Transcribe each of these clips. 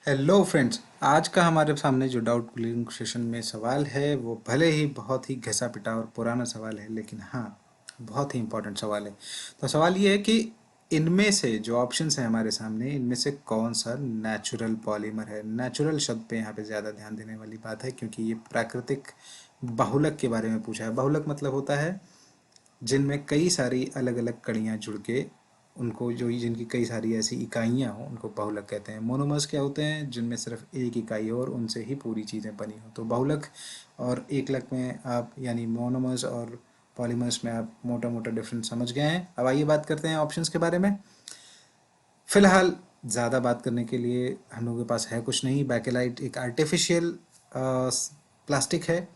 Hello friends. आज का हमारे सामने जो डाउट क्लियरिंग सेशन में सवाल है वो भले ही बहुत ही घिसा पिटा और पुराना सवाल है, लेकिन हाँ, बहुत ही इम्पोर्टेंट सवाल है। तो सवाल ये है कि इनमें से जो ऑप्शंस हैं हमारे सामने, इनमें से कौन सा नेचुरल पॉलीमर है। नेचुरल शब्द पे यहाँ पे ज़्यादा ध्यान देने वाली बात है, क्योंकि ये प्राकृतिक बहुलक के बारे में पूछा है। बहुलक मतलब होता है जिनमें कई सारी अलग अलग कड़ियाँ जुड़ के उनको जो जिनकी कई सारी ऐसी इकाइयाँ हों उनको बहुलक कहते हैं। मोनोमर्स क्या होते हैं? जिनमें सिर्फ एक इकाई हो और उनसे ही पूरी चीज़ें बनी हो। तो बहुलक और एकलक में आप यानी मोनोमर्स और पॉलीमर्स में आप मोटा मोटा डिफरेंस समझ गए हैं। अब आइए बात करते हैं ऑप्शंस के बारे में। फिलहाल ज़्यादा बात करने के लिए हम लोगों के पास है कुछ नहीं। बैकेलाइट एक आर्टिफिशियल प्लास्टिक है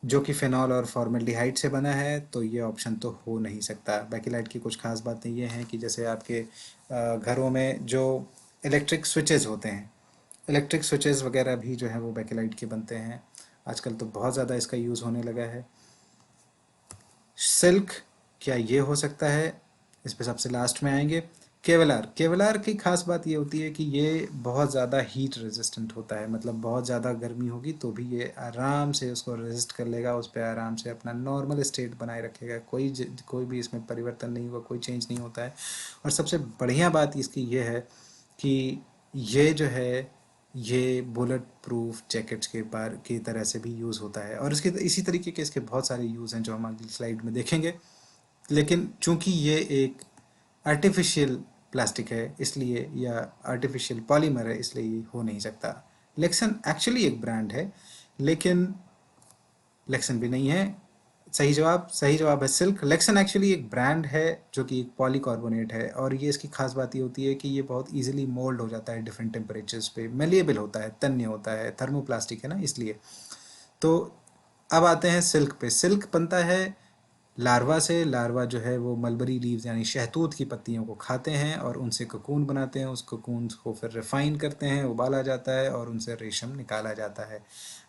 जो कि फिनॉल और फॉर्मल्डिहाइड से बना है, तो ये ऑप्शन तो हो नहीं सकता। बैकेलाइट की कुछ खास बातें ये हैं कि जैसे आपके घरों में जो इलेक्ट्रिक स्विचेस होते हैं, इलेक्ट्रिक स्विचेस वगैरह भी जो है वो बैकेलाइट के बनते हैं। आजकल तो बहुत ज़्यादा इसका यूज़ होने लगा है। सिल्क, क्या ये हो सकता है? इस पे सबसे लास्ट में आएंगे। केवलार, केवलार की खास बात ये होती है कि ये बहुत ज़्यादा हीट रेजिस्टेंट होता है, मतलब बहुत ज़्यादा गर्मी होगी तो भी ये आराम से उसको रेजिस्ट कर लेगा, उस पर आराम से अपना नॉर्मल स्टेट बनाए रखेगा। कोई भी इसमें परिवर्तन नहीं होगा, कोई चेंज नहीं होता है। और सबसे बढ़िया बात इसकी ये है कि ये जो है ये बुलेट प्रूफ जैकेट्स के बार की तरह से भी यूज़ होता है, और इसके इसी तरीके के इसके बहुत सारे यूज़ हैं जो हम अगली स्लाइड में देखेंगे। लेकिन चूंकि ये एक आर्टिफिशियल प्लास्टिक है इसलिए, या आर्टिफिशियल पॉलीमर है इसलिए ये हो नहीं सकता। लेक्सन एक्चुअली एक ब्रांड है, लेकिन लेक्सन भी नहीं है। सही जवाब है सिल्क। लेक्सन एक्चुअली एक ब्रांड है जो कि एक पॉलीकार्बोनेट है, और ये इसकी खास बात ये होती है कि ये बहुत इजीली मोल्ड हो जाता है डिफरेंट टेम्परेचर्स पे, मेलिएबल होता है, तन्य होता है, थर्मोप्लास्टिक है ना, इसलिए। तो अब आते हैं सिल्क पे। सिल्क बनता है लार्वा से। लार्वा जो है वो मलबरी लीव्स यानी शहतूत की पत्तियों को खाते हैं और उनसे कोकून बनाते हैं। उस कोकून को फिर रिफाइन करते हैं, उबाला जाता है और उनसे रेशम निकाला जाता है।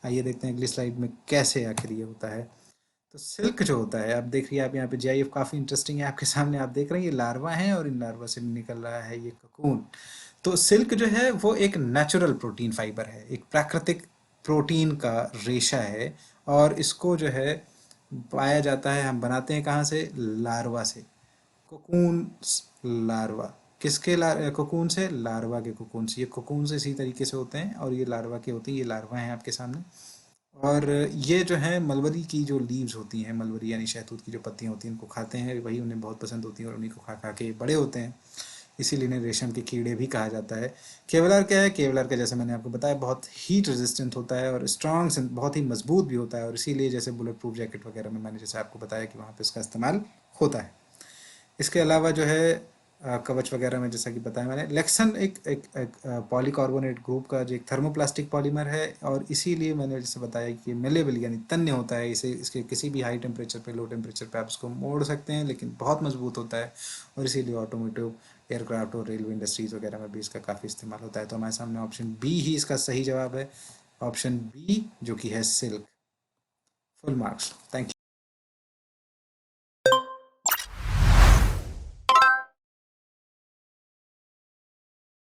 आइए देखते हैं अगली स्लाइड में कैसे आखिर ये होता है। तो सिल्क जो होता है, आप देख रही है, आप यहाँ पे जीआईएफ काफ़ी इंटरेस्टिंग है आपके सामने। आप देख रहे हैं ये लार्वा है और इन लार्वा से निकल रहा है ये कोकून। तो सिल्क जो है वो एक नेचुरल प्रोटीन फाइबर है, एक प्राकृतिक प्रोटीन का रेशा है। और इसको जो है पाया जाता है, हम बनाते हैं कहाँ से? लार्वा से। कोकून लार्वा किसके कोकून से? लार्वा के कोकून से। ये कोकून से इसी तरीके से होते हैं और ये लार्वा के होते हैं। ये लार्वा हैं आपके सामने। और ये जो है मलबरी की जो लीव्स होती हैं, मलबरी यानी शहतूत की जो पत्तियां होती हैं, उनको खाते हैं। वही उन्हें बहुत पसंद होती हैं और उन्हीं को खा खा के बड़े होते हैं, इसीलिए इन्हें रेशम के कीड़े भी कहा जाता है। केवलार क्या है? केवलार का जैसे मैंने आपको बताया बहुत हीट रेजिस्टेंट होता है और स्ट्रॉन्ग, बहुत ही मजबूत भी होता है, और इसीलिए जैसे बुलेट प्रूफ जैकेट वगैरह में मैंने जैसे आपको बताया कि वहाँ पे इसका इस्तेमाल होता है। इसके अलावा जो है कवच वगैरह में जैसा कि बताया मैंने, लेक्सन एक पॉलीकार्बोनेट ग्रुप का जो एक थर्मोप्लास्टिक पॉलीमर है, और इसीलिए मैंने जैसे बताया कि ये मेलेबल यानी तन्य होता है। इसे इसके किसी भी हाई टेम्परेचर पे, लो टेम्परेचर पे आप इसको मोड़ सकते हैं, लेकिन बहुत मजबूत होता है। और इसीलिए ऑटोमोटिव, एयरक्राफ्ट और रेलवे इंडस्ट्रीज वगैरह में भी इसका काफ़ी इस्तेमाल होता है। तो हमारे सामने ऑप्शन बी ही इसका सही जवाब है। ऑप्शन बी जो कि है silk. Full marks. Thank you.